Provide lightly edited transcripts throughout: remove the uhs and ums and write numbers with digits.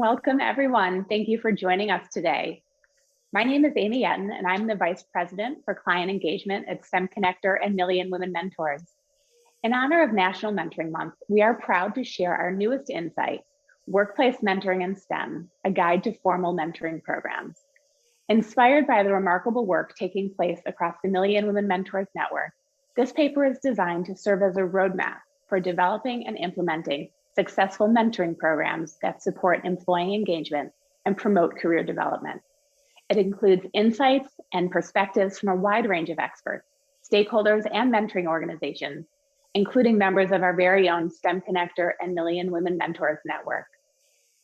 Welcome, everyone. Thank you for joining us today. My name is Amy Yetten, and I'm the Vice President for Client Engagement at STEMconnector and Million Women Mentors. In honor of National Mentoring Month, we are proud to share our newest insight, Workplace Mentoring in STEM, a guide to formal mentoring programs. Inspired by the remarkable work taking place across the Million Women Mentors Network, this paper is designed to serve as a roadmap for developing and implementing successful mentoring programs that support employee engagement and promote career development. It includes insights and perspectives from a wide range of experts, stakeholders, and mentoring organizations, including members of our very own STEMconnector and Million Women Mentors Network.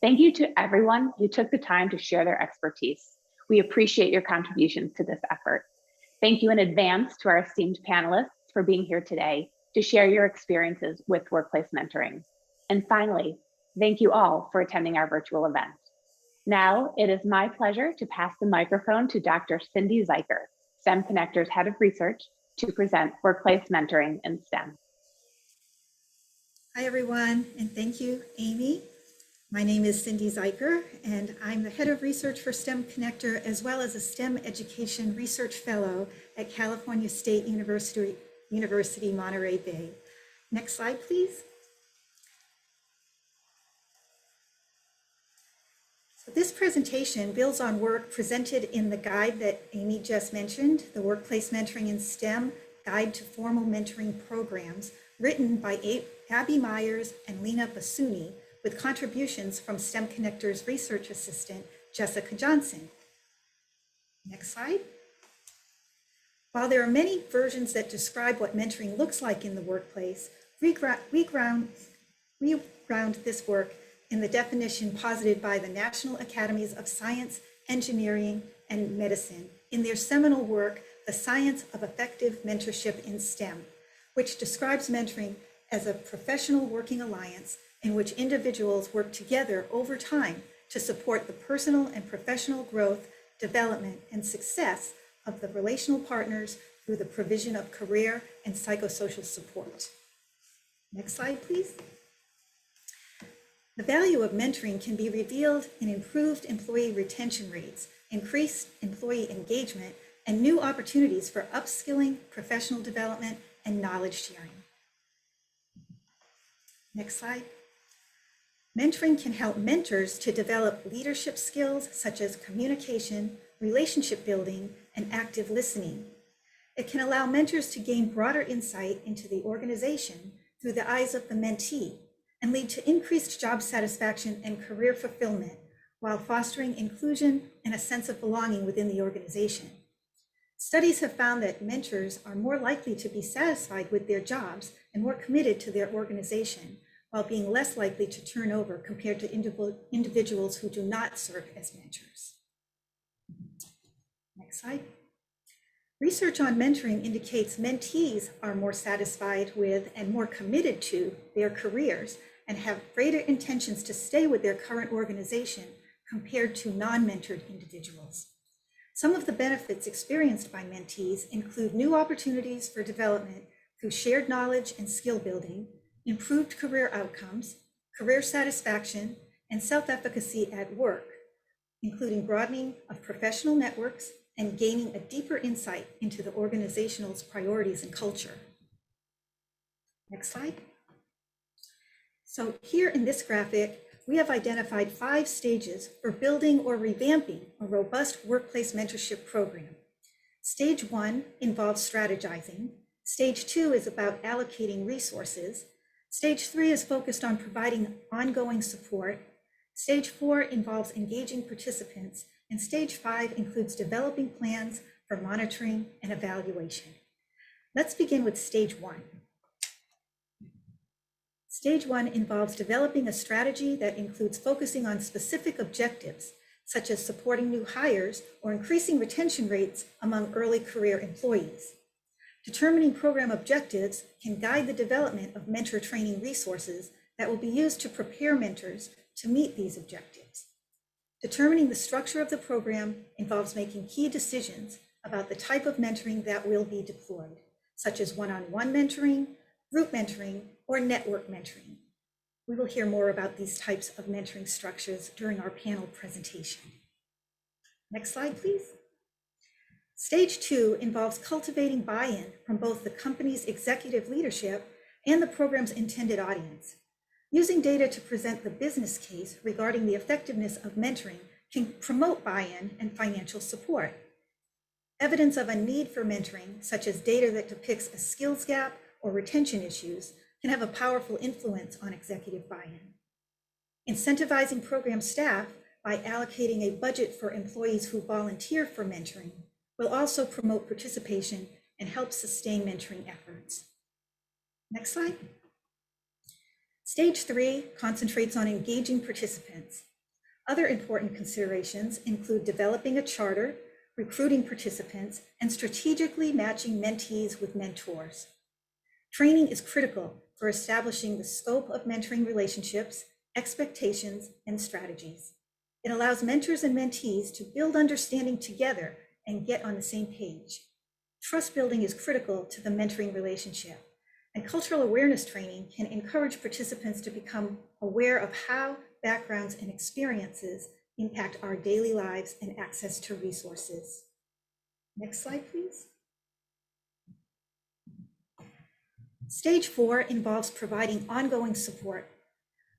Thank you to everyone who took the time to share their expertise. We appreciate your contributions to this effort. Thank you in advance to our esteemed panelists for being here today to share your experiences with workplace mentoring. And finally, thank you all for attending our virtual event. Now, it is my pleasure to pass the microphone to Dr. Cindy Ziker, STEMconnector's Head of Research, to present Workplace Mentoring in STEM. Hi, everyone, and thank you, Amy. My name is Cindy Ziker, and I'm the Head of Research for STEMconnector, as well as a STEM Education Research Fellow at California State University, Monterey Bay. Next slide, please. This presentation builds on work presented in the guide that Amy just mentioned, the Workplace Mentoring in STEM Guide to Formal Mentoring Programs, written by Abby Myers and Lena Basuni, with contributions from STEMconnector's research assistant, Jessica Johnson. Next slide. While there are many versions that describe what mentoring looks like in the workplace, we ground this work in the definition posited by the National Academies of Science, Engineering, and Medicine in their seminal work, The Science of Effective Mentorship in STEM, which describes mentoring as a professional working alliance in which individuals work together over time to support the personal and professional growth, development, and success of the relational partners through the provision of career and psychosocial support. Next slide, please. The value of mentoring can be revealed in improved employee retention rates, increased employee engagement, and new opportunities for upskilling, professional development, and knowledge sharing. Next slide. Mentoring can help mentors to develop leadership skills such as communication, relationship building, and active listening. It can allow mentors to gain broader insight into the organization through the eyes of the mentee, and lead to increased job satisfaction and career fulfillment while fostering inclusion and a sense of belonging within the organization. Studies have found that mentors are more likely to be satisfied with their jobs and more committed to their organization, while being less likely to turn over compared to individuals who do not serve as mentors. Next slide. Research on mentoring indicates mentees are more satisfied with and more committed to their careers and have greater intentions to stay with their current organization compared to non-mentored individuals. Some of the benefits experienced by mentees include new opportunities for development through shared knowledge and skill building, improved career outcomes, career satisfaction, and self-efficacy at work, including broadening of professional networks and gaining a deeper insight into the organization's priorities and culture. Next slide. So here in this graphic, we have identified 5 stages for building or revamping a robust workplace mentorship program. Stage 1 involves strategizing. Stage 2 is about allocating resources. Stage 3 is focused on providing ongoing support. Stage 4 involves engaging participants. And stage 5 includes developing plans for monitoring and evaluation. Let's begin with stage 1. Stage 1 involves developing a strategy that includes focusing on specific objectives, such as supporting new hires or increasing retention rates among early career employees. Determining program objectives can guide the development of mentor training resources that will be used to prepare mentors to meet these objectives. Determining the structure of the program involves making key decisions about the type of mentoring that will be deployed, such as one-on-one mentoring, group mentoring, or network mentoring. We will hear more about these types of mentoring structures during our panel presentation. Next slide, please. Stage 2 involves cultivating buy-in from both the company's executive leadership and the program's intended audience. Using data to present the business case regarding the effectiveness of mentoring can promote buy-in and financial support. Evidence of a need for mentoring, such as data that depicts a skills gap or retention issues, can have a powerful influence on executive buy-in. Incentivizing program staff by allocating a budget for employees who volunteer for mentoring will also promote participation and help sustain mentoring efforts. Next slide. Stage 3 concentrates on engaging participants. Other important considerations include developing a charter, recruiting participants, and strategically matching mentees with mentors. Training is critical for establishing the scope of mentoring relationships, expectations, and strategies. It allows mentors and mentees to build understanding together and get on the same page. Trust building is critical to the mentoring relationship, and cultural awareness training can encourage participants to become aware of how backgrounds and experiences impact our daily lives and access to resources. Next slide, please. Stage 4 involves providing ongoing support.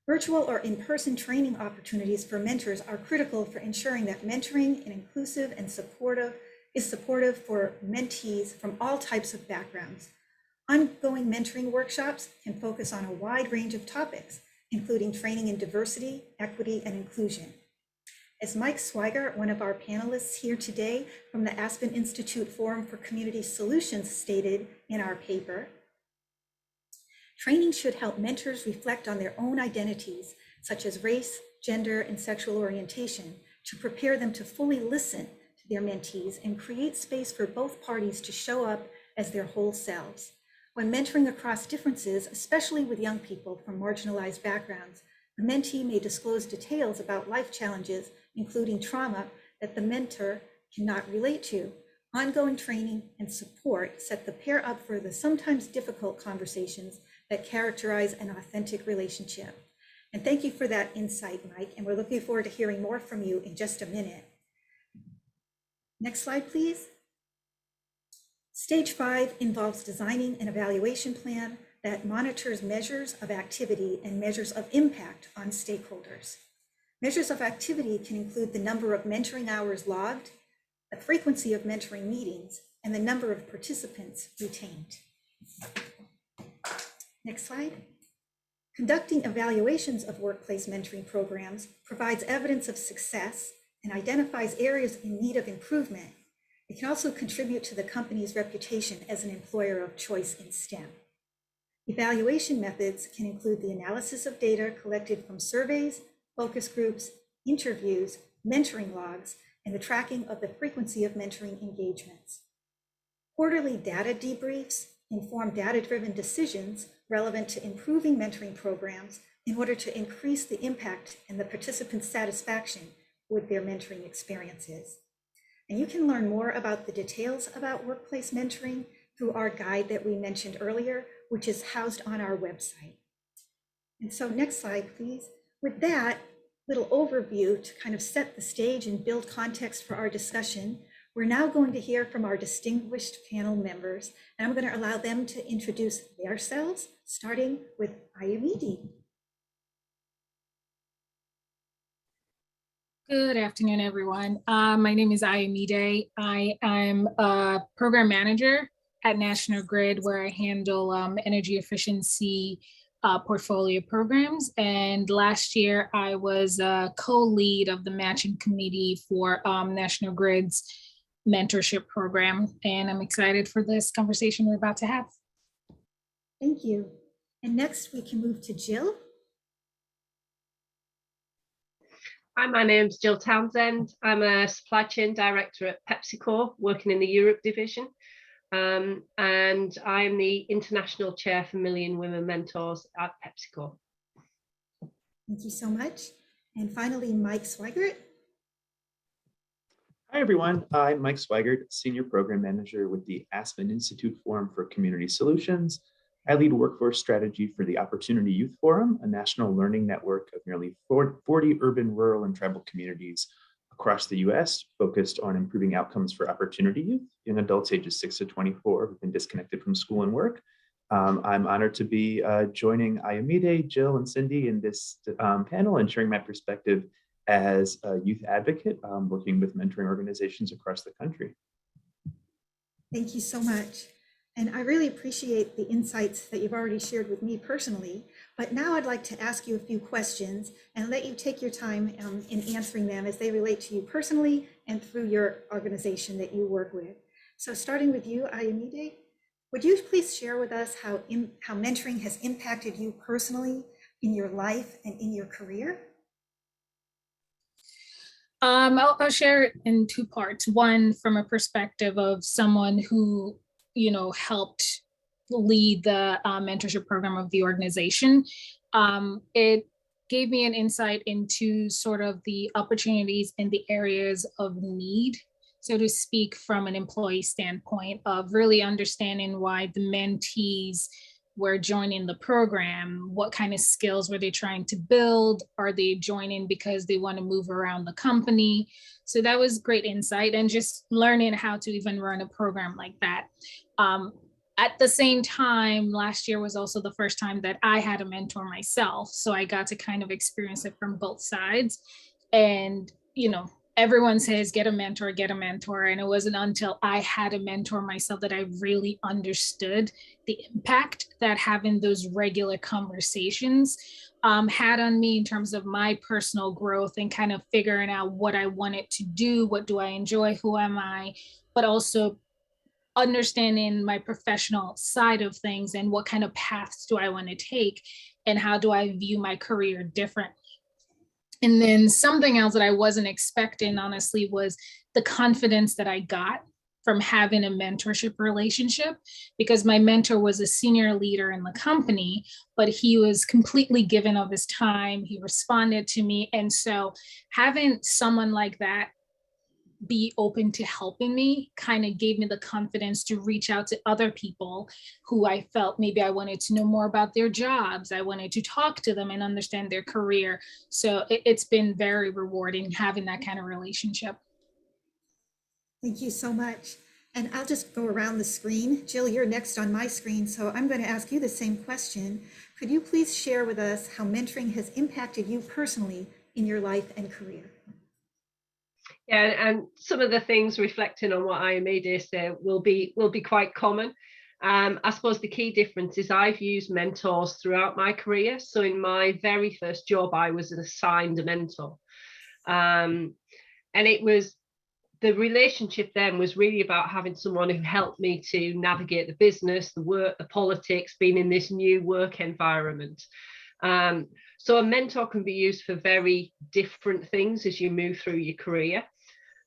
Virtual or in-person training opportunities for mentors are critical for ensuring that mentoring is inclusive and supportive for mentees from all types of backgrounds. Ongoing mentoring workshops can focus on a wide range of topics, including training in diversity, equity, and inclusion. As Mike Swiger, one of our panelists here today from the Aspen Institute Forum for Community Solutions, stated in our paper, training should help mentors reflect on their own identities, such as race, gender, and sexual orientation, to prepare them to fully listen to their mentees and create space for both parties to show up as their whole selves. When mentoring across differences, especially with young people from marginalized backgrounds, the mentee may disclose details about life challenges, including trauma, that the mentor cannot relate to. Ongoing training and support set the pair up for the sometimes difficult conversations that characterize an authentic relationship. And thank you for that insight, Mike, and we're looking forward to hearing more from you in just a minute. Next slide, please. Stage 5 involves designing an evaluation plan that monitors measures of activity and measures of impact on stakeholders. Measures of activity can include the number of mentoring hours logged, the frequency of mentoring meetings, and the number of participants retained. Next slide. Conducting evaluations of workplace mentoring programs provides evidence of success and identifies areas in need of improvement. It can also contribute to the company's reputation as an employer of choice in STEM. Evaluation methods can include the analysis of data collected from surveys, focus groups, interviews, mentoring logs, and the tracking of the frequency of mentoring engagements. Quarterly data debriefs inform data-driven decisions relevant to improving mentoring programs in order to increase the impact and the participants' satisfaction with their mentoring experiences. And you can learn more about the details about workplace mentoring through our guide that we mentioned earlier, which is housed on our website. And so next slide, please. With that little overview to kind of set the stage and build context for our discussion, we're now going to hear from our distinguished panel members, and I'm going to allow them to introduce themselves, starting with Ayumide. Good afternoon, everyone. My name is Ayumide. I am a program manager at National Grid, where I handle energy efficiency portfolio programs. And last year, I was a co-lead of the matching committee for National Grid's mentorship program. And I'm excited for this conversation we're about to have. Thank you. And next, we can move to Jill. Hi, my name's Jill Townsend. I'm a supply chain director at PepsiCo, working in the Europe division. And I'm the international chair for Million Women Mentors at PepsiCo. Thank you so much. And finally, Mike Swigert. Hi, everyone. I'm Mike Swigert, Senior Program Manager with the Aspen Institute Forum for Community Solutions. I lead workforce strategy for the Opportunity Youth Forum, a national learning network of nearly 40 urban, rural, and tribal communities across the US, focused on improving outcomes for opportunity youth, young adults ages 6 to 24 who've been disconnected from school and work. I'm honored to be joining Ayomide, Jill, and Cindy in this panel and sharing my perspective as a youth advocate working with mentoring organizations across the country. Thank you so much. And I really appreciate the insights that you've already shared with me personally, but now I'd like to ask you a few questions and let you take your time in answering them as they relate to you personally and through your organization that you work with. So starting with you, Ayomide, would you please share with us how mentoring has impacted you personally in your life and in your career? I'll share it in two parts. One, from a perspective of someone who, helped lead the mentorship program of the organization. It gave me an insight into sort of the opportunities in the areas of need, so to speak, from an employee standpoint of really understanding why the mentees were joining the program. What kind of skills were they trying to build? Are they joining because they want to move around the company? So that was great insight, and just learning how to even run a program like that. At the same time, last year was also the first time that I had a mentor myself. So I got to kind of experience it from both sides. And, everyone says, get a mentor. And it wasn't until I had a mentor myself that I really understood the impact that having those regular conversations had on me in terms of my personal growth and kind of figuring out what I wanted to do, what do I enjoy, who am I, but also understanding my professional side of things and what kind of paths do I want to take and how do I view my career differently. And then something else that I wasn't expecting, honestly, was the confidence that I got from having a mentorship relationship, because my mentor was a senior leader in the company, but he was completely given of his time. He responded to me. And so having someone like that be open to helping me kind of gave me the confidence to reach out to other people who I felt maybe I wanted to know more about their jobs. I wanted to talk to them and understand their career. So it's been very rewarding having that kind of relationship. Thank you so much. And I'll just go around the screen. Jill, you're next on my screen, so I'm going to ask you the same question. Could you please share with us how mentoring has impacted you personally in your life and career? Yeah, and some of the things reflecting on what Ayomide said will be quite common. I suppose the key difference is I've used mentors throughout my career. So in my very first job, I was assigned a mentor. And it was, the relationship then was really about having someone who helped me to navigate the business, the work, the politics, being in this new work environment. So a mentor can be used for very different things as you move through your career.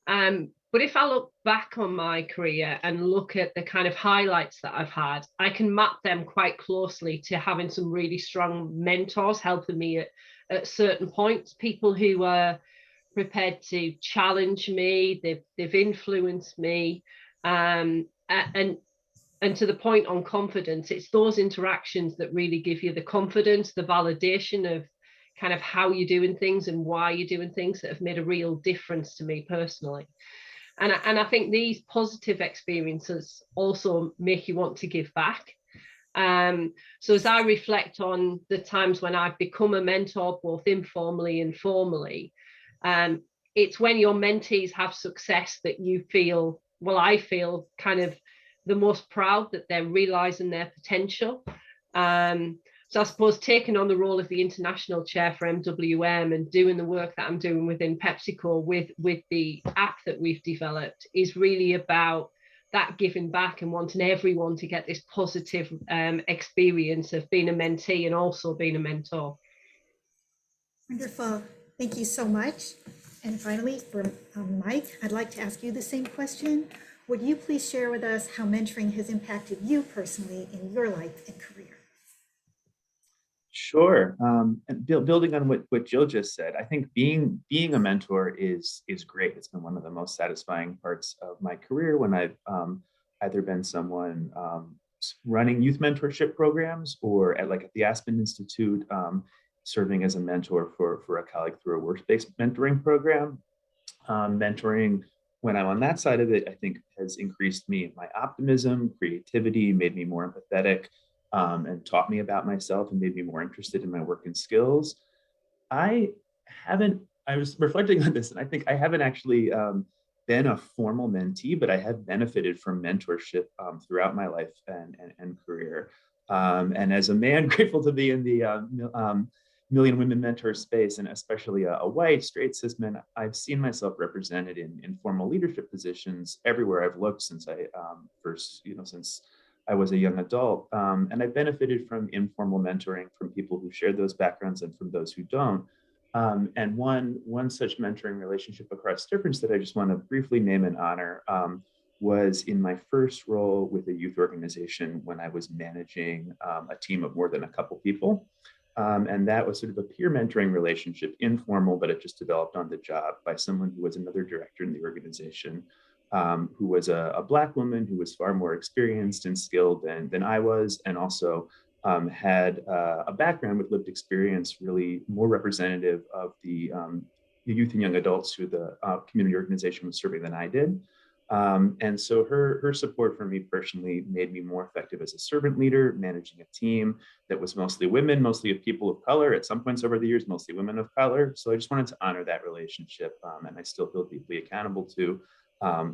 But if I look back on my career and look at the kind of highlights that I've had, I can map them quite closely to having some really strong mentors helping me at certain points, people who are prepared to challenge me, they've influenced me, and to the point on confidence, it's those interactions that really give you the confidence, the validation of kind of how you're doing things and why you're doing things that have made a real difference to me personally. And I think these positive experiences also make you want to give back. So as I reflect on the times when I've become a mentor, both informally and formally, it's when your mentees have success that you feel, well, I feel kind of the most proud that they're realizing their potential. So I suppose taking on the role of the international chair for MWM and doing the work that I'm doing within PepsiCo with the app that we've developed is really about that giving back and wanting everyone to get this positive experience of being a mentee and also being a mentor. Wonderful. Thank you so much. And finally, for Mike, I'd like to ask you the same question. Would you please share with us how mentoring has impacted you personally in your life and career? Sure. And building on what Jill just said, I think being a mentor is great. It's been one of the most satisfying parts of my career when I've either been someone running youth mentorship programs, or at the Aspen Institute, serving as a mentor for a colleague through a work-based mentoring program. Mentoring, when I'm on that side of it, I think has increased my optimism, creativity, made me more empathetic, and taught me about myself and made me more interested in my work and skills. I was reflecting on this, and I think I haven't actually been a formal mentee, but I have benefited from mentorship throughout my life and career. And as a man, grateful to be in the Million Women Mentor space, and especially a white, straight, cis man, I've seen myself represented in formal leadership positions everywhere I've looked since I since I was a young adult. And I've benefited from informal mentoring from people who share those backgrounds and from those who don't. And one such mentoring relationship across difference that I just want to briefly name and honor was in my first role with a youth organization when I was managing a team of more than a couple people. And that was sort of a peer mentoring relationship, informal, but it just developed on the job, by someone who was another director in the organization, who was a Black woman who was far more experienced and skilled than I was, and also had a background with lived experience, really more representative of the youth and young adults who the community organization was serving than I did. And so her support for me personally made me more effective as a servant leader, managing a team that was mostly women, mostly of people of color, at some points over the years, mostly women of color. So I just wanted to honor that relationship, and I still feel deeply accountable to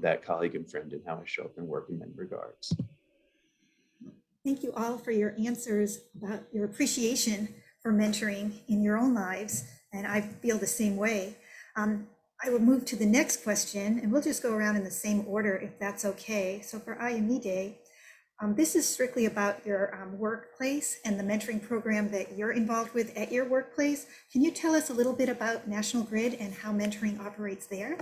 that colleague and friend in how I show up and work in many regards. Thank you all for your answers about your appreciation for mentoring in your own lives, and I feel the same way. I will move to the next question, and we'll just go around in the same order if that's okay. So for Ayamide, this is strictly about your workplace and the mentoring program that you're involved with at your workplace. Can you tell us a little bit about National Grid and how mentoring operates there?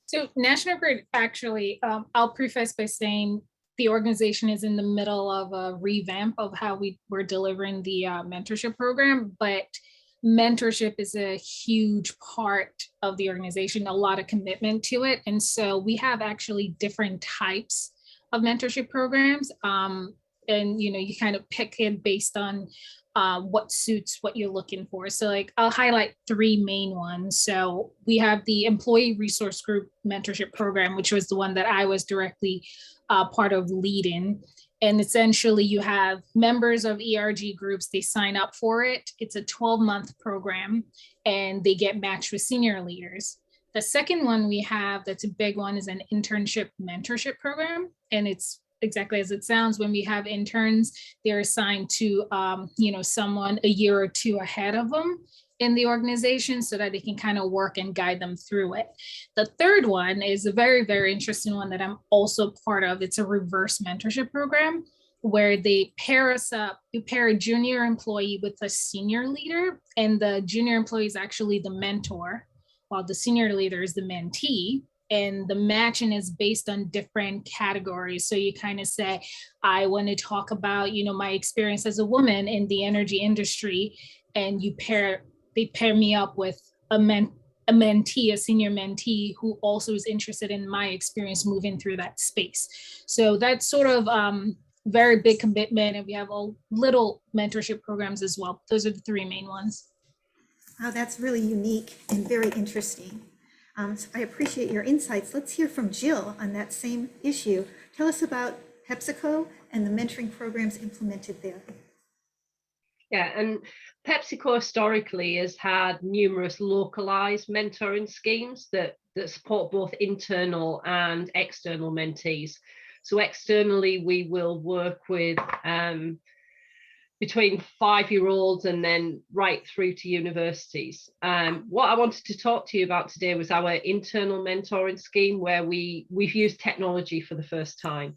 So National Grid, actually, I'll preface by saying the organization is in the middle of a revamp of how we're delivering the mentorship program, but mentorship is a huge part of the organization, a lot of commitment to it. And so we have actually different types of mentorship programs. And you kind of pick it based on what suits what you're looking for. So I'll highlight three main ones. So we have the Employee Resource Group Mentorship Program, which was the one that I was directly part of leading. And essentially you have members of ERG groups, they sign up for it. It's a 12-month program and they get matched with senior leaders. The second one we have that's a big one is an internship mentorship program. And it's exactly as it sounds. When we have interns, they're assigned to someone a year or two ahead of them in the organization so that they can kind of work and guide them through it. The third one is a very, very interesting one that I'm also part of. It's a reverse mentorship program where they pair us up. You pair a junior employee with a senior leader, and the junior employee is actually the mentor, while the senior leader is the mentee. And the matching is based on different categories. So you kind of say, I want to talk about, my experience as a woman in the energy industry, and they pair me up with a mentee, a senior mentee who also is interested in my experience moving through that space. So that's sort of very big commitment, and we have a little mentorship programs as well. Those are the three main ones. Wow, that's really unique and very interesting. So I appreciate your insights. Let's hear from Jill on that same issue. Tell us about PepsiCo and the mentoring programs implemented there. Yeah, and PepsiCo historically has had numerous localized mentoring schemes that support both internal and external mentees. So externally, we will work with between 5-year-olds and then right through to universities. What I wanted to talk to you about today was our internal mentoring scheme, where we've used technology for the first time.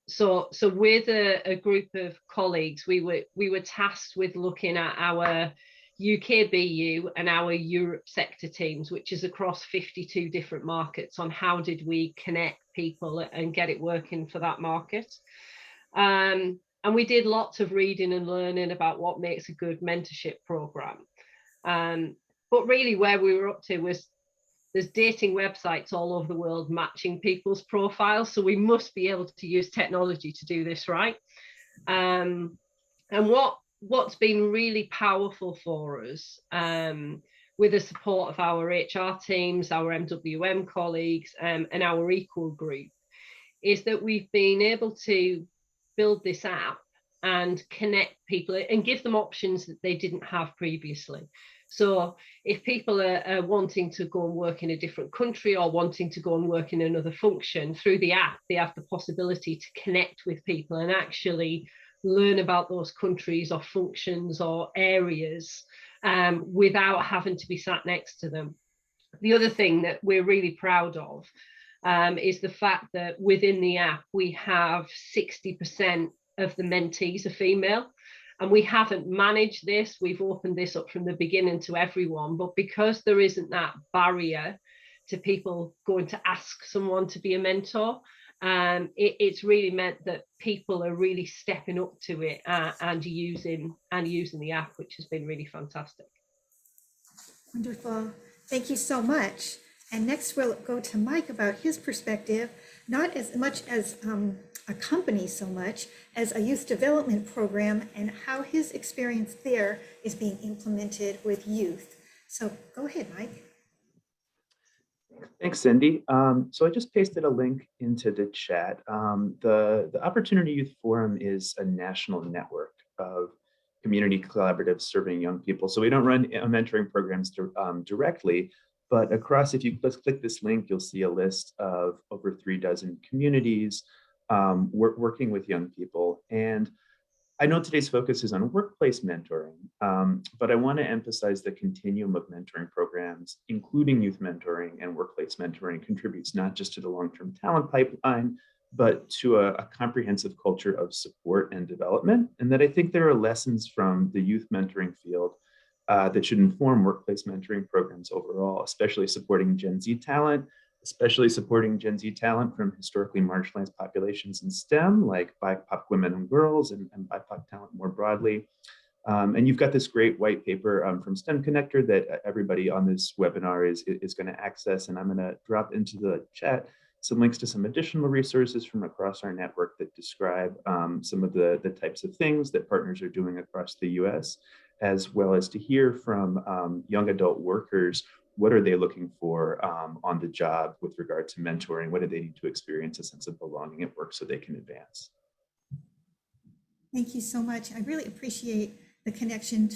So with a group of colleagues, we were tasked with looking at our UK BU and our Europe sector teams, which is across 52 different markets, on how did we connect people and get it working for that market. And we did lots of reading and learning about what makes a good mentorship program. But really where we were up to was there's dating websites all over the world matching people's profiles. So we must be able to use technology to do this right. And what's been really powerful for us, with the support of our HR teams, our MWM colleagues, and our Equal group, is that we've been able to build this app and connect people and give them options that they didn't have previously. So if people are wanting to go and work in a different country or wanting to go and work in another function, through the app, they have the possibility to connect with people and actually learn about those countries or functions or areas without having to be sat next to them. The other thing that we're really proud of is the fact that within the app, we have 60% of the mentees are female. And we haven't managed this. We've opened this up from the beginning to everyone. But because there isn't that barrier to people going to ask someone to be a mentor, it's really meant that people are really stepping up to it and using the app, which has been really fantastic. Wonderful. Thank you so much. And next we'll go to Mike about his perspective, not as much as a company so much as a youth development program and how his experience there is being implemented with youth. So go ahead, Mike. Thanks, Cindy. So I just pasted a link into the chat. The Opportunity Youth Forum is a national network of community collaboratives serving young people. So we don't run mentoring programs directly, but across, if you click this link, you'll see a list of over 36 communities working with young people. And I know today's focus is on workplace mentoring, but I want to emphasize the continuum of mentoring programs, including youth mentoring and workplace mentoring, contributes not just to the long-term talent pipeline, but to a comprehensive culture of support and development. And that I think there are lessons from the youth mentoring field that should inform workplace mentoring programs overall, especially supporting Gen Z talent, especially supporting Gen Z talent from historically marginalized populations in STEM, like BIPOC women and girls, and BIPOC talent more broadly. And you've got this great white paper from STEMconnector that everybody on this webinar is going to access, and I'm going to drop into the chat some links to some additional resources from across our network that describe some of the types of things that partners are doing across the US, as well as to hear from young adult workers. What are they looking for on the job with regard to mentoring? What do they need to experience a sense of belonging at work so they can advance? Thank you so much. I really appreciate the connection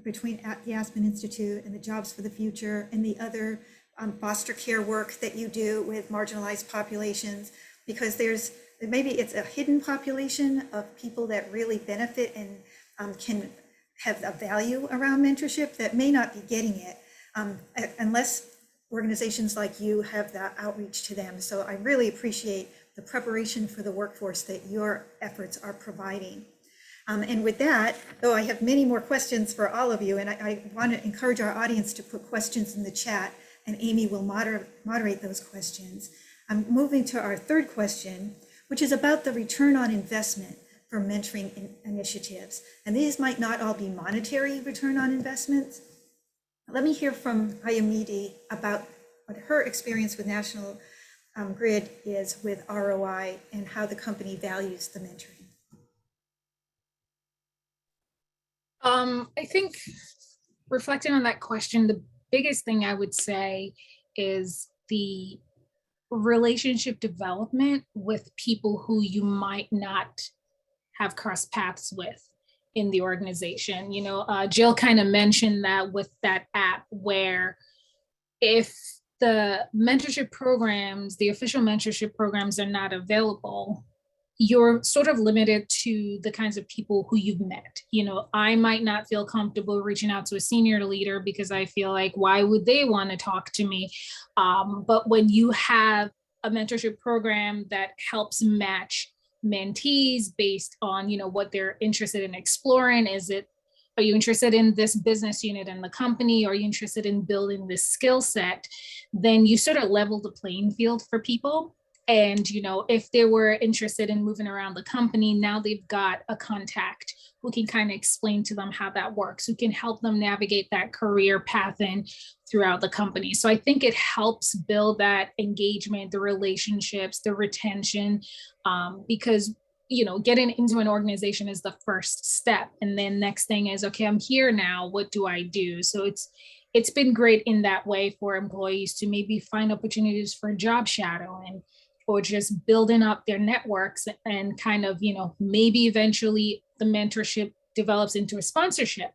between the Aspen Institute and the Jobs for the Future and the other foster care work that you do with marginalized populations, because maybe it's a hidden population of people that really benefit and can have a value around mentorship that may not be getting it unless organizations like you have that outreach to them. So I really appreciate the preparation for the workforce that your efforts are providing. And with that, though, I have many more questions for all of you, and I want to encourage our audience to put questions in the chat, and Amy will moderate those questions. I'm moving to our third question, which is about the return on investment for mentoring initiatives. And these might not all be monetary return on investments. Let me hear from Ayamide about what her experience with National Grid is with ROI and how the company values the mentoring. I think reflecting on that question, the biggest thing I would say is the relationship development with people who you might not have crossed paths with in the organization. You know, Jill kind of mentioned that with that app, where if the mentorship programs, the official mentorship programs are not available, you're sort of limited to the kinds of people who you've met. You know, I might not feel comfortable reaching out to a senior leader because I feel like, why would they want to talk to me? But when you have a mentorship program that helps match mentees based on, you know, what they're interested in exploring, are you interested in this business unit in the company? Are you interested in building this skill set? Then you sort of level the playing field for people. And, if they were interested in moving around the company, now they've got a contact who can kind of explain to them how that works, who can help them navigate that career path in throughout the company. So I think it helps build that engagement, the relationships, the retention, because getting into an organization is the first step. And then next thing is, okay, I'm here now. What do I do? So it's been great in that way for employees to maybe find opportunities for job shadowing or just building up their networks and kind of, maybe eventually the mentorship develops into a sponsorship.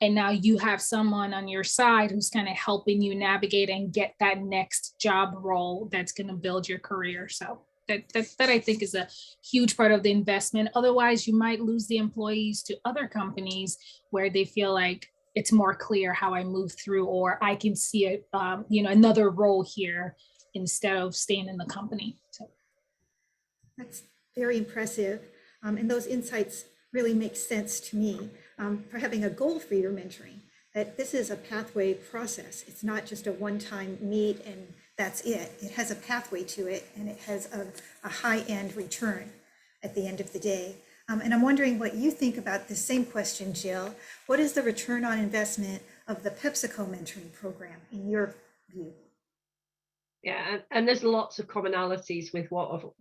And now you have someone on your side who's kind of helping you navigate and get that next job role that's going to build your career. So that I think is a huge part of the investment. Otherwise, you might lose the employees to other companies where they feel like it's more clear how I move through, or I can see it, another role here instead of staying in the company. So That's very impressive. And those insights really make sense to me for having a goal for your mentoring, that this is a pathway process. It's not just a one-time meet and that's it. It has a pathway to it, and it has a high-end return at the end of the day. And I'm wondering what you think about the same question, Jill. What is the return on investment of the PepsiCo mentoring program in your view? Yeah, and there's lots of commonalities with what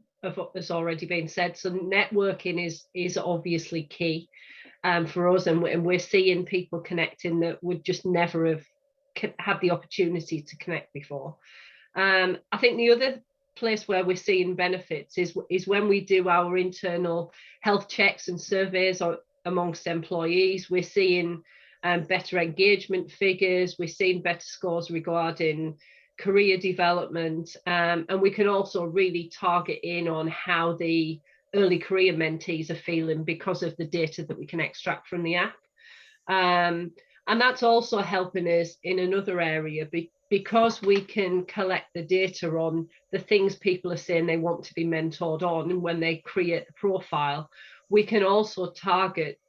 has already been said. So networking is obviously key for us, and we're seeing people connecting that would just never have had the opportunity to connect before. I think the other place where we're seeing benefits is when we do our internal health checks and surveys amongst employees. We're seeing better engagement figures. We're seeing better scores regarding career development, and we can also really target in on how the early career mentees are feeling because of the data that we can extract from the app. And that's also helping us in another area because we can collect the data on the things people are saying they want to be mentored on, and when they create the profile, we can also target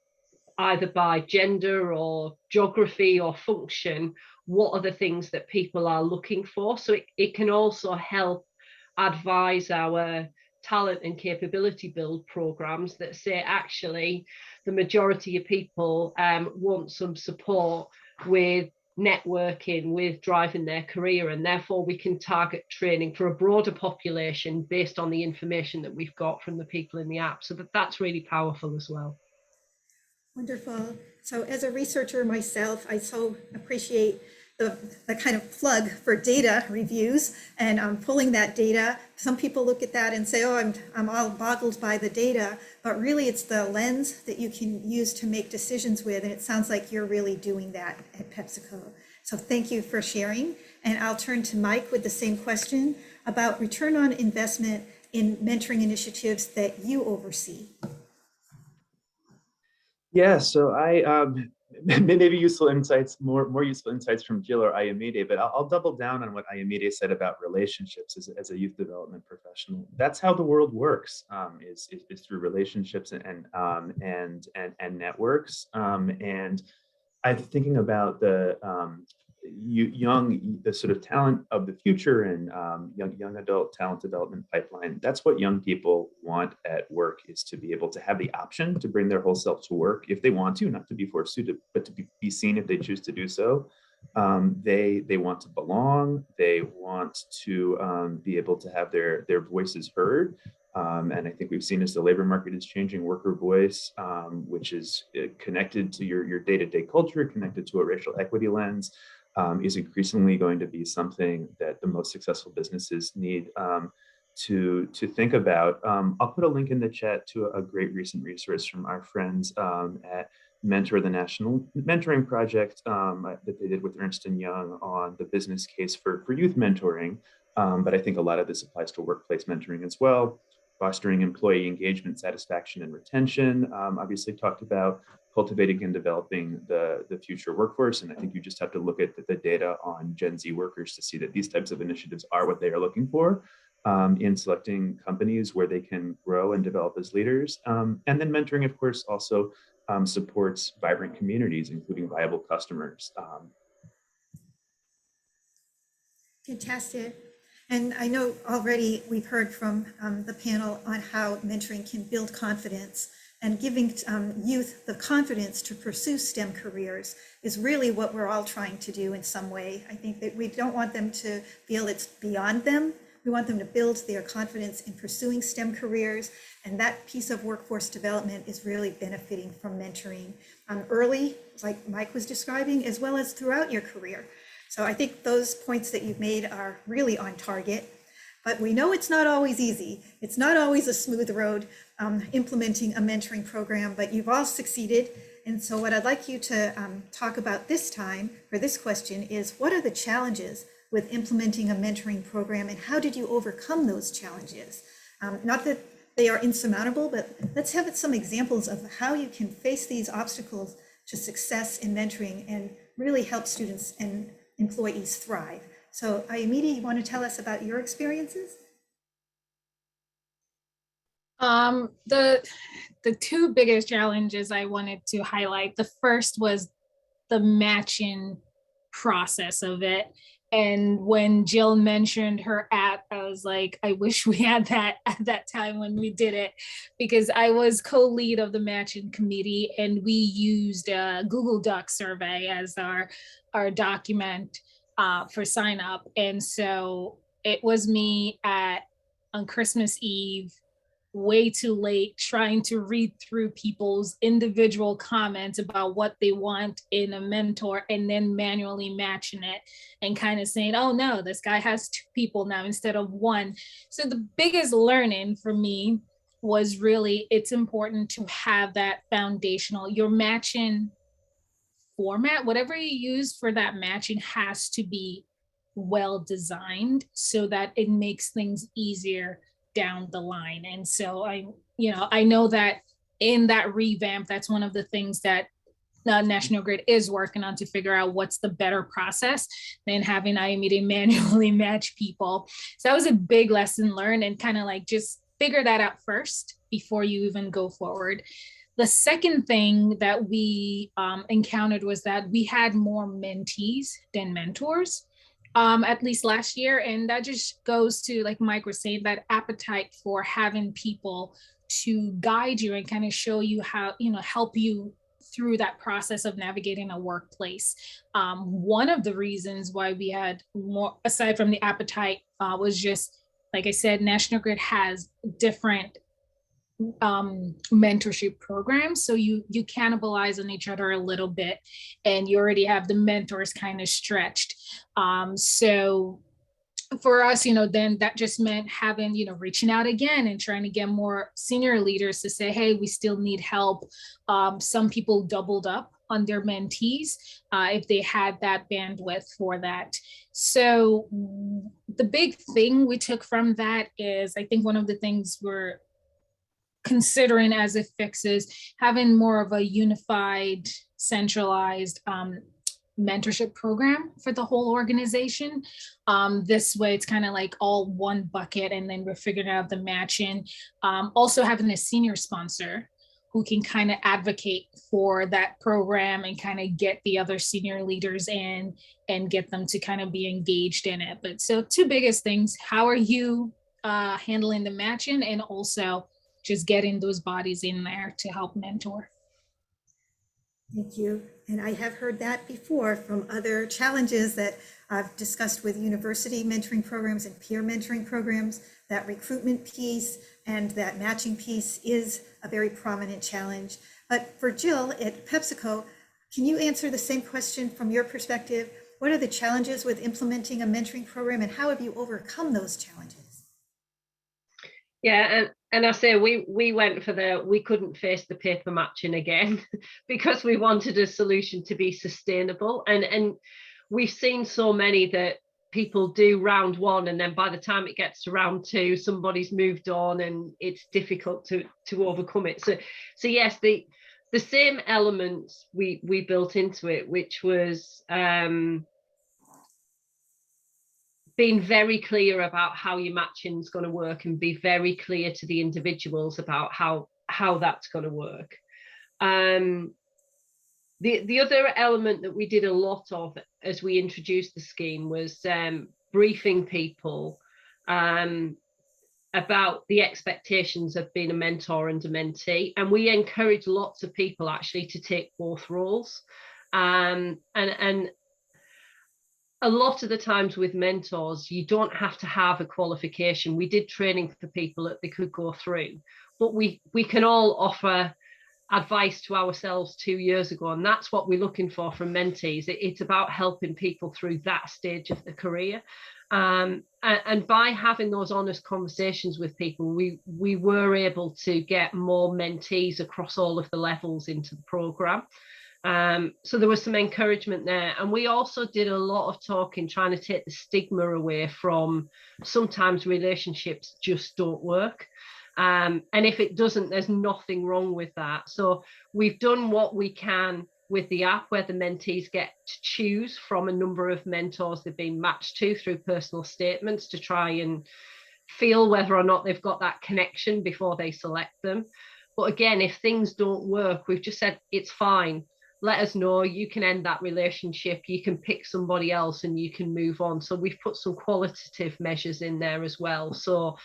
either by gender or geography or function, what are the things that people are looking for. So it can also help advise our talent and capability build programs that say, actually, the majority of people want some support with networking, with driving their career, and therefore we can target training for a broader population based on the information that we've got from the people in the app. So that's really powerful as well. Wonderful. So as a researcher myself, I so appreciate the kind of plug for data reviews and pulling that data. Some people look at that and say, oh, I'm all boggled by the data, but really it's the lens that you can use to make decisions with. And it sounds like you're really doing that at PepsiCo. So thank you for sharing. And I'll turn to Mike with the same question about return on investment in mentoring initiatives that you oversee. Yeah, so I maybe useful insights, more useful insights from Jill or Ayamide, but I'll double down on what Ayamide said about relationships as a youth development professional. That's how the world works, is through relationships and networks. And I'm thinking about the sort of talent of the future and young adult talent development pipeline. That's what young people want at work, is to be able to have the option to bring their whole self to work if they want to, not to be forced to, but to be seen if they choose to do so. They want to belong. They want to be able to have their voices heard. And I think we've seen, as the labor market is changing, worker voice, which is connected to your day-to-day culture, connected to a racial equity lens, is increasingly going to be something that the most successful businesses need to think about. I'll put a link in the chat to a great recent resource from our friends at Mentor, the National Mentoring Project, that they did with Ernst & Young on the business case for youth mentoring. But I think a lot of this applies to workplace mentoring as well. Fostering employee engagement, satisfaction, and retention. Obviously talked about cultivating and developing the future workforce. And I think you just have to look at the data on Gen Z workers to see that these types of initiatives are what they are looking for in selecting companies where they can grow and develop as leaders. And then mentoring, of course, also supports vibrant communities, including viable customers. Fantastic. And I know already we've heard from the panel on how mentoring can build confidence, and giving youth the confidence to pursue STEM careers is really what we're all trying to do in some way. I think that we don't want them to feel it's beyond them. We want them to build their confidence in pursuing STEM careers, and that piece of workforce development is really benefiting from mentoring early, like Mike was describing, as well as throughout your career. So I think those points that you've made are really on target, but we know it's not always easy. It's not always a smooth road implementing a mentoring program, but you've all succeeded. And so what I'd like you to talk about this time for this question is, what are the challenges with implementing a mentoring program, and how did you overcome those challenges? Not that they are insurmountable, but let's have some examples of how you can face these obstacles to success in mentoring and really help students and employees thrive. So Ayamide, you want to tell us about your experiences? The two biggest challenges I wanted to highlight, the first was the matching process of it. And when Jill mentioned her app, I was like, I wish we had that at that time when we did it, because I was co-lead of the matching committee, and we used a Google Doc survey as our document for sign up. And so it was me on Christmas Eve, way too late, trying to read through people's individual comments about what they want in a mentor, and then manually matching it and kind of saying, oh no, this guy has 2 people now instead of 1. So the biggest learning for me was really, it's important to have that foundational, your matching format, whatever you use for that matching has to be well designed so that it makes things easier down the line. And so I know that in that revamp, that's one of the things that National Grid is working on, to figure out what's the better process than having IMED manually match people. So that was a big lesson learned, and kind of like just figure that out first before you even go forward. The second thing that we encountered was that we had more mentees than mentors. At least last year. And that just goes to, like Mike was saying, that appetite for having people to guide you and kind of show you how, help you through that process of navigating a workplace. One of the reasons why we had more, aside from the appetite, was just, like I said, National Grid has different mentorship programs, so you cannibalize on each other a little bit, and you already have the mentors kind of stretched. So for us, then that just meant having, reaching out again and trying to get more senior leaders to say, hey, we still need help. Some people doubled up on their mentees if they had that bandwidth for that. So the big thing we took from that is, I think one of the things we're considering as it fixes, having more of a unified, centralized mentorship program for the whole organization. This way it's kind of like all one bucket, and then we're figuring out the matching. Also having a senior sponsor who can kind of advocate for that program and kind of get the other senior leaders in and get them to kind of be engaged in it. But so 2 biggest things, how are you handling the matching, and also just getting those bodies in there to help mentor. Thank you. And I have heard that before from other challenges that I've discussed with university mentoring programs and peer mentoring programs. That recruitment piece and that matching piece is a very prominent challenge. But for Jill at PepsiCo, can you answer the same question from your perspective? What are the challenges with implementing a mentoring program, and how have you overcome those challenges? Yeah, and I say we went for we couldn't face the paper matching again because we wanted a solution to be sustainable. And we've seen so many that people do round 1, and then by the time it gets to round 2, somebody's moved on and it's difficult to overcome it. So yes, the same elements we built into it, which was being very clear about how your matching is going to work, and be very clear to the individuals about how that's going to work. The other element that we did a lot of as we introduced the scheme was briefing people about the expectations of being a mentor and a mentee. And we encourage lots of people actually to take both roles. And a lot of the times with mentors, you don't have to have a qualification. We did training for people that they could go through, but we can all offer advice to ourselves 2 years ago, and that's what we're looking for from mentees. It's about helping people through that stage of the career, and by having those honest conversations with people, we were able to get more mentees across all of the levels into the program. So there was some encouragement there, and we also did a lot of talking trying to take the stigma away from sometimes relationships just don't work. And if it doesn't, there's nothing wrong with that. So we've done what we can with the app, where the mentees get to choose from a number of mentors they've been matched to through personal statements to try and feel whether or not they've got that connection before they select them. But again, if things don't work, we've just said, it's fine. Let us know. You can end that relationship. You can pick somebody else and you can move on. So we've put some qualitative measures in there as well. So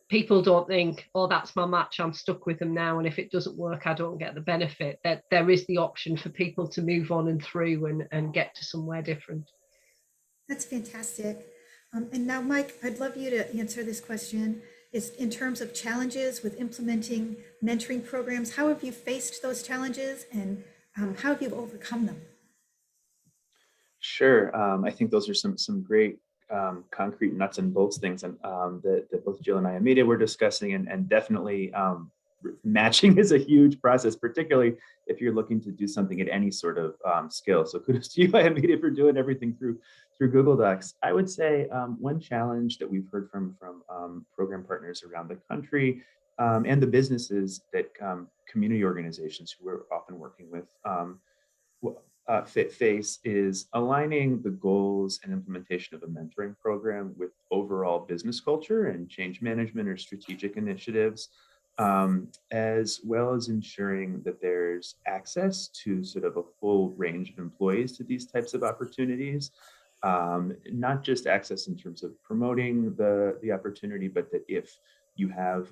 people don't think, oh, that's my match, I'm stuck with them now, and if it doesn't work, I don't get the benefit. That there is the option for people to move on and through and get to somewhere different. That's fantastic. And now, Mike, I'd love you to answer this question. Is in terms of challenges with implementing mentoring programs, how have you faced those challenges, and how have you overcome them? Sure. I think those are some great concrete nuts and bolts things that both Jill and Ayamide were discussing, and definitely matching is a huge process, particularly if you're looking to do something at any sort of skill. So kudos to you, Ayamide, for doing everything through Google Docs. I would say one challenge that we've heard from program partners around the country and the businesses that community organizations who we're often working with face is aligning the goals and implementation of a mentoring program with overall business culture and change management or strategic initiatives, as well as ensuring that there's access to sort of a full range of employees to these types of opportunities. Not just access in terms of promoting the opportunity, but that if you have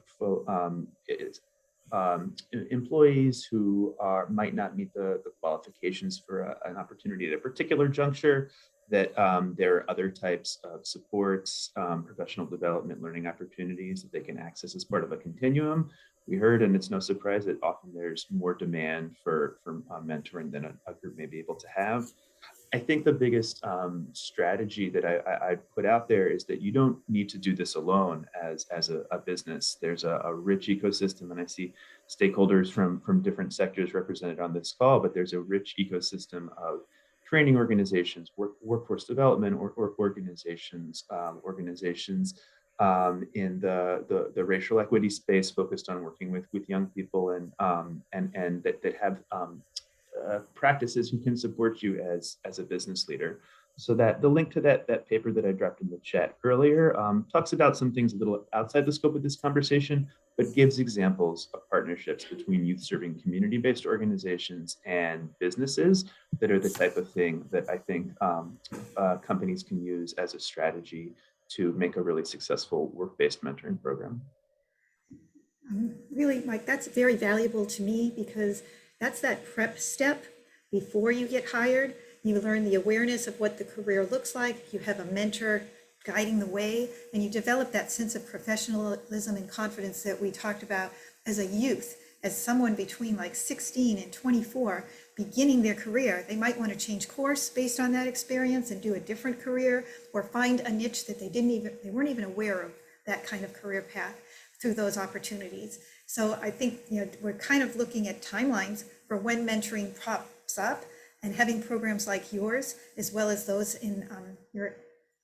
employees who might not meet the qualifications for an opportunity at a particular juncture, that there are other types of supports, professional development, learning opportunities that they can access as part of a continuum. We heard, and it's no surprise, that often there's more demand for mentoring than a group may be able to have. I think the biggest strategy that I put out there is that you don't need to do this alone as a business. There's a rich ecosystem, and I see stakeholders from different sectors represented on this call, but there's a rich ecosystem of training organizations, workforce development or organizations in the racial equity space focused on working with young people and that have practices who can support you as a business leader. So that the link to that paper that I dropped in the chat earlier talks about some things a little outside the scope of this conversation, but gives examples of partnerships between youth serving community-based organizations and businesses that are the type of thing that I think companies can use as a strategy to make a really successful work-based mentoring program. Really, Mike, that's very valuable to me, because that's that prep step before you get hired. You learn the awareness of what the career looks like. You have a mentor guiding the way, and you develop that sense of professionalism and confidence that we talked about as a youth, as someone between like 16 and 24 beginning their career. They might want to change course based on that experience and do a different career, or find a niche that they weren't even aware of that kind of career path through those opportunities. So I think, we're kind of looking at timelines for when mentoring pops up, and having programs like yours, as well as those in your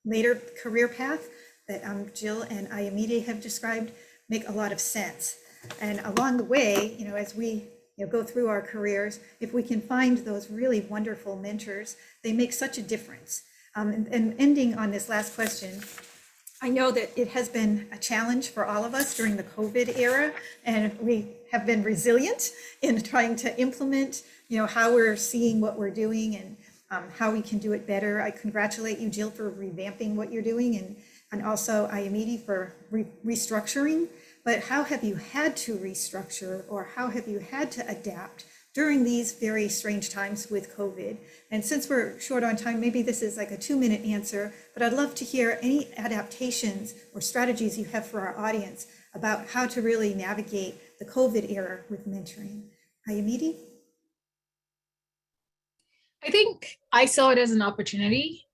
later career path that Jill and Ayamide have described, make a lot of sense. And along the way, as we go through our careers, if we can find those really wonderful mentors, they make such a difference. And ending on this last question, I know that it has been a challenge for all of us during the COVID era, and we have been resilient in trying to implement, how we're seeing what we're doing and how we can do it better. I congratulate you, Jill, for revamping what you're doing, and and also Ayamidi for restructuring. But how have you had to restructure, or how have you had to adapt during these very strange times with COVID? And since we're short on time, maybe this is like a 2-minute answer, but I'd love to hear any adaptations or strategies you have for our audience about how to really navigate the COVID era with mentoring. Ayamidi? I think I saw it as an opportunity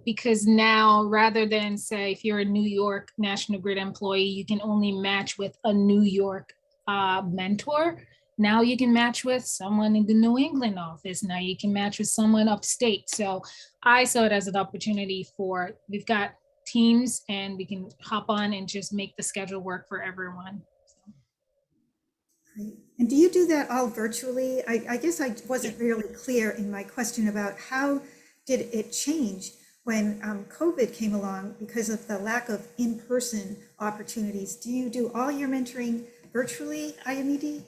because now, rather than say, if you're a New York National Grid employee, you can only match with a New York mentor. Now you can match with someone in the New England office. Now you can match with someone upstate. So I saw it as an opportunity for, we've got teams and we can hop on and just make the schedule work for everyone. Great. And do you do that all virtually? I guess I wasn't really clear in my question about how did it change when COVID came along because of the lack of in-person opportunities. Do you do all your mentoring virtually, Ayamidi?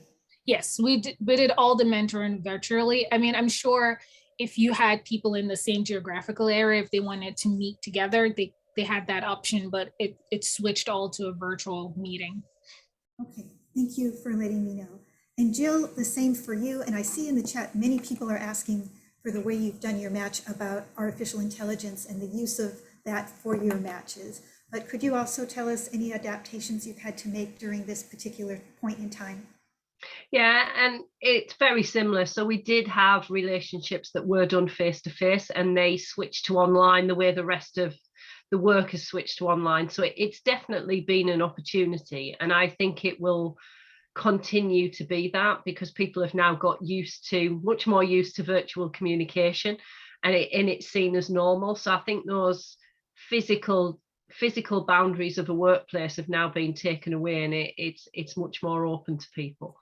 Yes, we did all the mentoring virtually. I mean, I'm sure if you had people in the same geographical area, if they wanted to meet together, they had that option, but it switched all to a virtual meeting. Okay, thank you for letting me know. And Jill, the same for you. And I see in the chat, many people are asking for the way you've done your match about artificial intelligence and the use of that for your matches. But could you also tell us any adaptations you've had to make during this particular point in time? Yeah, and it's very similar. So we did have relationships that were done face to face, and they switched to online the way the rest of the work has switched to online. So it's definitely been an opportunity, and I think it will continue to be that because people have now got much more used to virtual communication, and it's seen as normal. So I think those physical boundaries of a workplace have now been taken away, and it's much more open to people.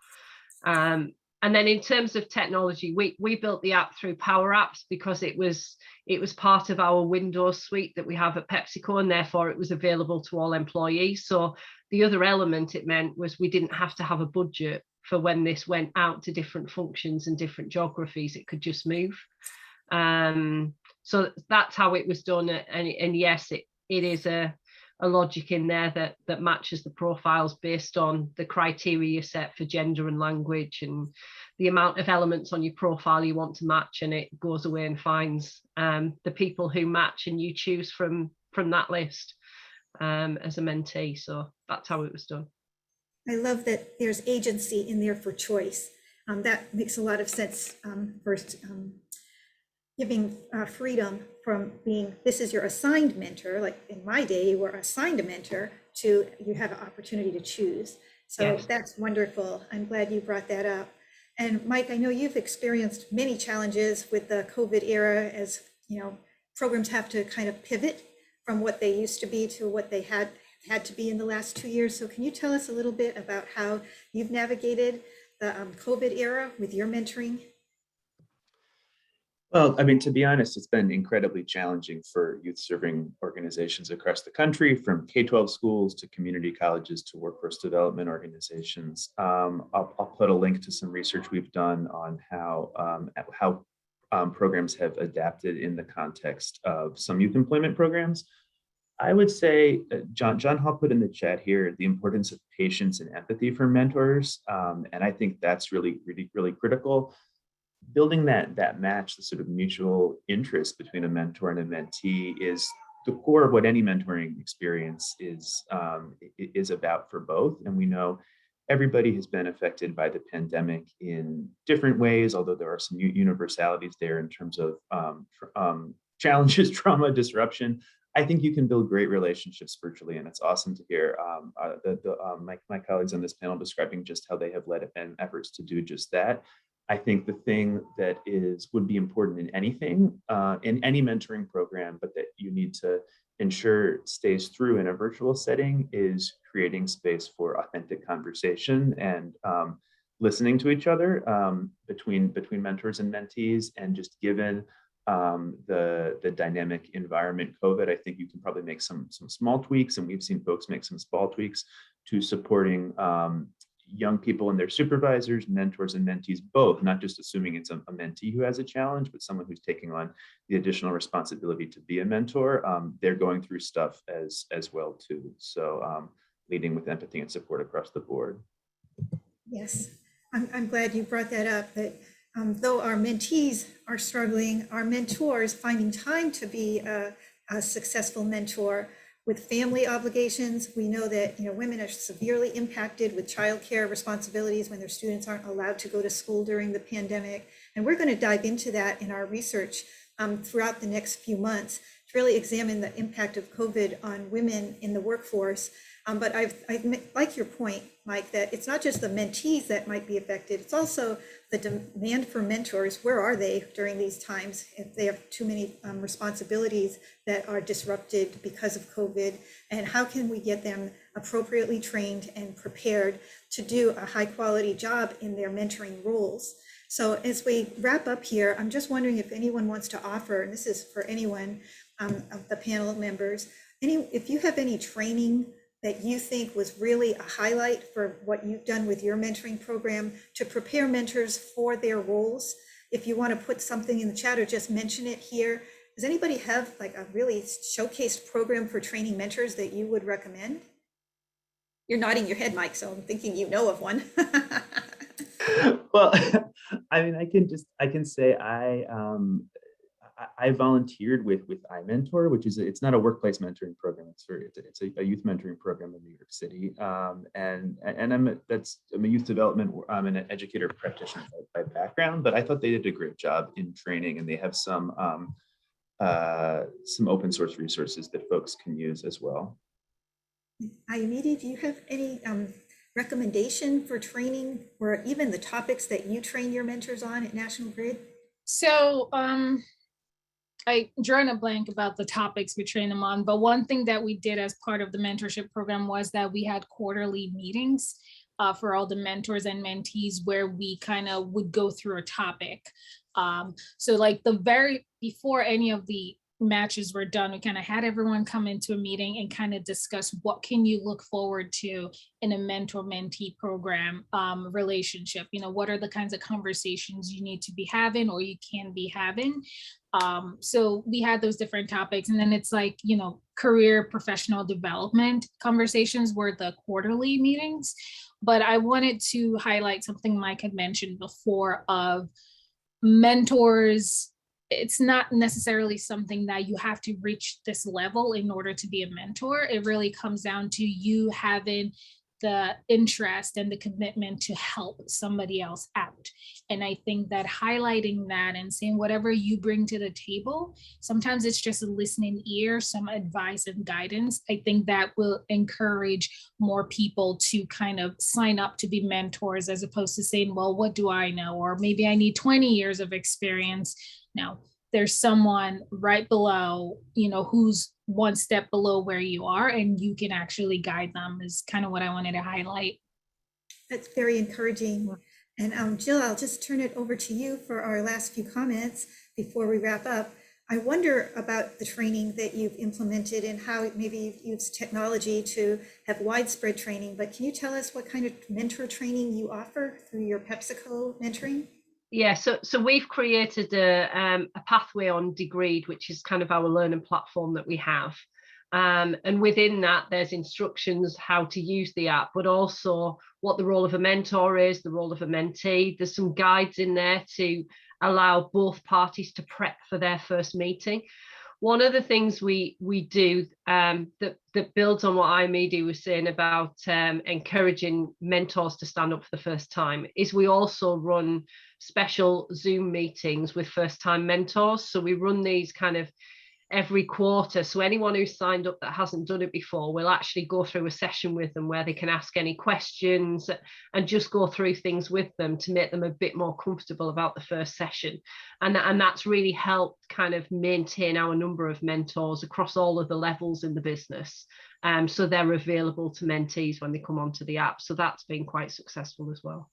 And then in terms of technology, we built the app through Power Apps because it was part of our Windows suite that we have at PepsiCo, and therefore it was available to all employees. So the other element it meant was we didn't have to have a budget for when this went out to different functions and different geographies. It could just move. So that's how it was done. And yes, it is a logic in there that matches the profiles based on the criteria you set for gender and language and the amount of elements on your profile you want to match, and it goes away and finds the people who match, and you choose from that list as a mentee. So that's how it was done. I love that there's agency in there for choice. That makes a lot of sense. First, giving freedom from being, this is your assigned mentor, like in my day, you were assigned a mentor, to you have an opportunity to choose. So yes, that's wonderful. I'm glad you brought that up. And Mike, I know you've experienced many challenges with the COVID era, as you know, programs have to kind of pivot from what they used to be to what they had to be in the last 2 years. So can you tell us a little bit about how you've navigated the COVID era with your mentoring? Well, I mean, to be honest, it's been incredibly challenging for youth serving organizations across the country, from K-12 schools to community colleges to workforce development organizations. I'll put a link to some research we've done on how programs have adapted in the context of some youth employment programs. I would say, John Hall put in the chat here the importance of patience and empathy for mentors, and I think that's really critical. Building that match, the sort of mutual interest between a mentor and a mentee, is the core of what any mentoring experience is about for both. And we know everybody has been affected by the pandemic in different ways, although there are some universalities there in terms of challenges, trauma, disruption. I think you can build great relationships virtually, and it's awesome to hear my colleagues on this panel describing just how they have led efforts to do just that. I think the thing that would be important in anything, in any mentoring program, but that you need to ensure stays through in a virtual setting, is creating space for authentic conversation and listening to each other between mentors and mentees. And just given the dynamic environment COVID, I think you can probably make some small tweaks, and we've seen folks make some small tweaks to supporting young people and their supervisors, mentors and mentees both, not just assuming it's a mentee who has a challenge, but someone who's taking on the additional responsibility to be a mentor. They're going through stuff as well too. So leading with empathy and support across the board. Yes, I'm glad you brought that up, that though our mentees are struggling, our mentors finding time to be a successful mentor. With family obligations, we know that women are severely impacted with childcare responsibilities when their students aren't allowed to go to school during the pandemic. And we're going to dive into that in our research throughout the next few months to really examine the impact of COVID on women in the workforce. But I like your point, Mike, that it's not just the mentees that might be affected, it's also the demand for mentors. Where are they during these times if they have too many responsibilities that are disrupted because of COVID? And how can we get them appropriately trained and prepared to do a high quality job in their mentoring roles? So as we wrap up here, I'm just wondering if anyone wants to offer, and this is for anyone of the panel members, if you have any training that you think was really a highlight for what you've done with your mentoring program to prepare mentors for their roles. If you want to put something in the chat or just mention it here, does anybody have like a really showcased program for training mentors that you would recommend? You're nodding your head, Mike, so I'm thinking you know of one. Well, I mean, I can say I volunteered with iMentor, which is it's not a workplace mentoring program. It's a youth mentoring program in New York City, and I'm a youth development. I'm an educator practitioner by background, but I thought they did a great job in training, and they have some open source resources that folks can use as well. Ayamide, do you have any recommendation for training, or even the topics that you train your mentors on at National Grid? So I drawn a blank about the topics we train them on, but one thing that we did as part of the mentorship program was that we had quarterly meetings for all the mentors and mentees where we kind of would go through a topic. So like before any of the matches were done, we kind of had everyone come into a meeting and kind of discuss what can you look forward to in a mentor-mentee program relationship. What are the kinds of conversations you need to be having or you can be having. So we had those different topics, and then it's like, career professional development conversations were the quarterly meetings. But I wanted to highlight something Mike had mentioned before of mentors. It's not necessarily something that you have to reach this level in order to be a mentor. It really comes down to you having the interest and the commitment to help somebody else out. And I think that highlighting that and saying whatever you bring to the table, sometimes it's just a listening ear, some advice and guidance. I think that will encourage more people to kind of sign up to be mentors, as opposed to saying, well, what do I know? Or maybe I need 20 years of experience. Now, there's someone right below, who's one step below where you are, and you can actually guide them, is kind of what I wanted to highlight. That's very encouraging. And Jill, I'll just turn it over to you for our last few comments before we wrap up. I wonder about the training that you've implemented and how maybe you've used technology to have widespread training, but can you tell us what kind of mentor training you offer through your PepsiCo mentoring? Yeah, so we've created a pathway on Grid, which is kind of our learning platform that we have. And within that, there's instructions how to use the app, but also what the role of a mentor is, the role of a mentee. There's some guides in there to allow both parties to prep for their first meeting. One of the things we do that builds on what Ayamide was saying about encouraging mentors to stand up for the first time is we also run special Zoom meetings with first-time mentors. So we run these kind of every quarter. So anyone who's signed up that hasn't done it before, we'll actually go through a session with them where they can ask any questions and just go through things with them to make them a bit more comfortable about the first session. And that's really helped kind of maintain our number of mentors across all of the levels in the business. So they're available to mentees when they come onto the app. So that's been quite successful as well.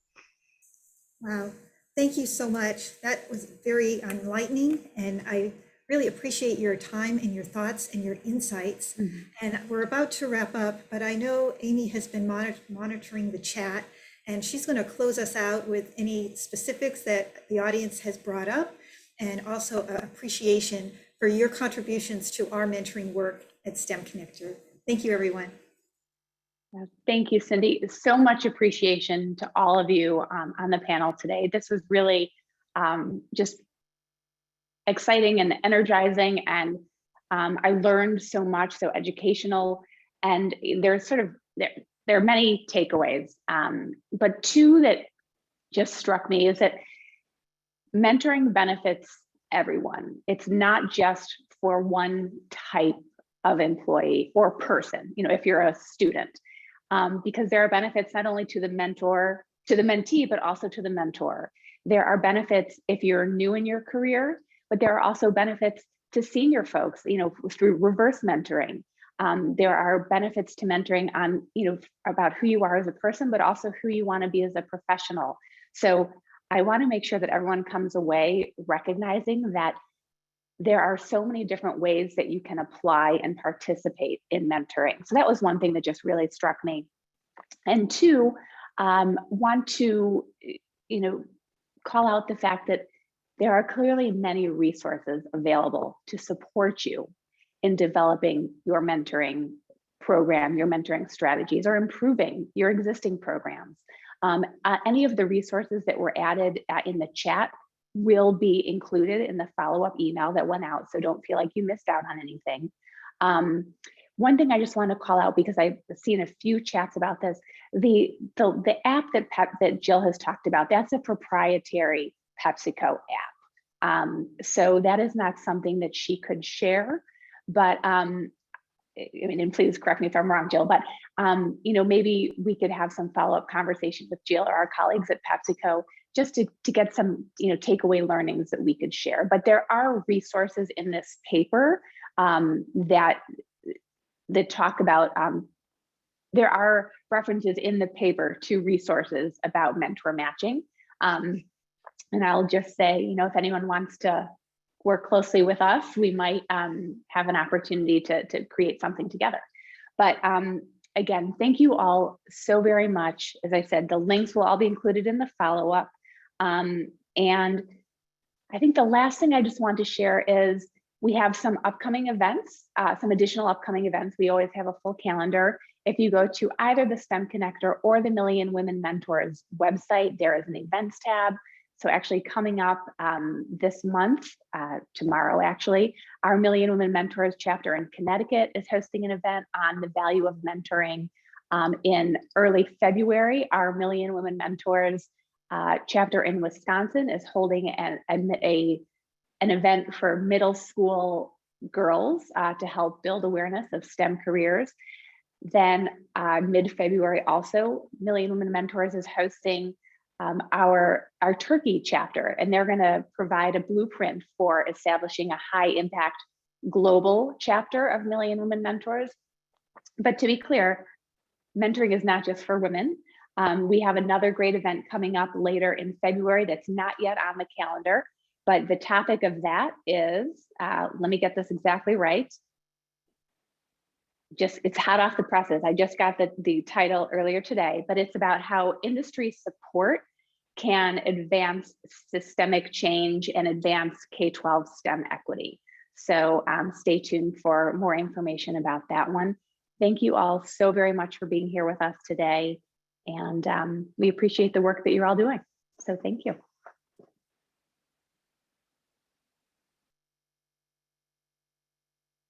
Wow, thank you so much. That was very enlightening, and I really appreciate your time and your thoughts and your insights. Mm-hmm. And we're about to wrap up, but I know Amy has been monitoring the chat, And she's going to close us out with any specifics that the audience has brought up, and also appreciation for your contributions to our mentoring work at STEMconnector. Thank you, everyone. Thank you, Cindy. So much appreciation to all of you on the panel today. This was really just exciting and energizing, and I learned so much, so educational, and there's there are many takeaways, but two that just struck me is that mentoring benefits everyone. It's not just for one type of employee or person, if you're a student, because there are benefits not only to the mentor, to the mentee, but also to the mentor. There are benefits if you're new in your career, but there are also benefits to senior folks, through reverse mentoring. There are benefits to mentoring on, about who you are as a person, but also who you want to be as a professional. So I want to make sure that everyone comes away recognizing that there are so many different ways that you can apply and participate in mentoring. So that was one thing that just really struck me. And two, want to, call out the fact that there are clearly many resources available to support you in developing your mentoring program, your mentoring strategies, or improving your existing programs. Any of the resources that were added in the chat will be included in the follow-up email that went out, so don't feel like you missed out on anything. One thing I just want to call out, because I've seen a few chats about this, the app that Jill has talked about, that's a proprietary PepsiCo app. So that is not something that she could share, but and please correct me if I'm wrong, Jill, but maybe we could have some follow-up conversation with Jill or our colleagues at PepsiCo just to get some takeaway learnings that we could share. But there are resources in this paper that talk about, there are references in the paper to resources about mentor matching. And I'll just say, if anyone wants to work closely with us, we might have an opportunity to create something together. But again, thank you all so very much. As I said, the links will all be included in the follow-up. And I think the last thing I just want to share is we have some upcoming events, some additional upcoming events. We always have a full calendar. If you go to either the STEMconnector or the Million Women Mentors website, there is an events tab. So actually coming up this month, tomorrow actually, our Million Women Mentors chapter in Connecticut is hosting an event on the value of mentoring. In early February, our Million Women Mentors chapter in Wisconsin is holding an event for middle school girls to help build awareness of STEM careers. Then mid-February also, Million Women Mentors is hosting our Turkey chapter, and they're going to provide a blueprint for establishing a high impact global chapter of Million Women Mentors. But to be clear, mentoring is not just for women. We have another great event coming up later in February that's not yet on the calendar, but the topic of that is, let me get this exactly right. It's hot off the presses. I just got the title earlier today, but it's about how industry support can advance systemic change and advance K-12 STEM equity. So stay tuned for more information about that one. Thank you all so very much for being here with us today. And we appreciate the work that you're all doing. So thank you.